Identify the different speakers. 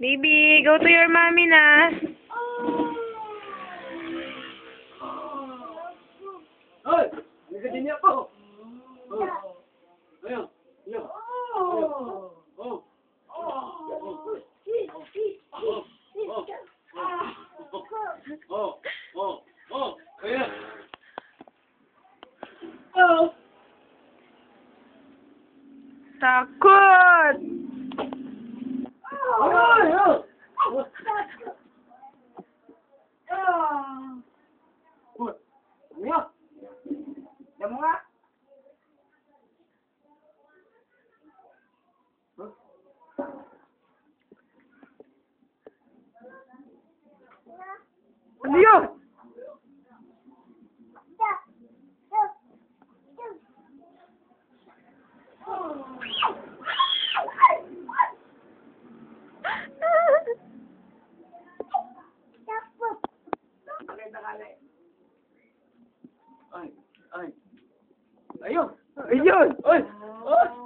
Speaker 1: Baby, go to your mommy na.
Speaker 2: Hoy! Nagkadin niya po! Ayan! Ayan! Oh! Ayan!
Speaker 1: Takot!
Speaker 2: Diyan mo nga!
Speaker 1: Ano yun?
Speaker 2: Ay! Ay! Ayun!
Speaker 1: Ayun!
Speaker 2: Ay! Oh!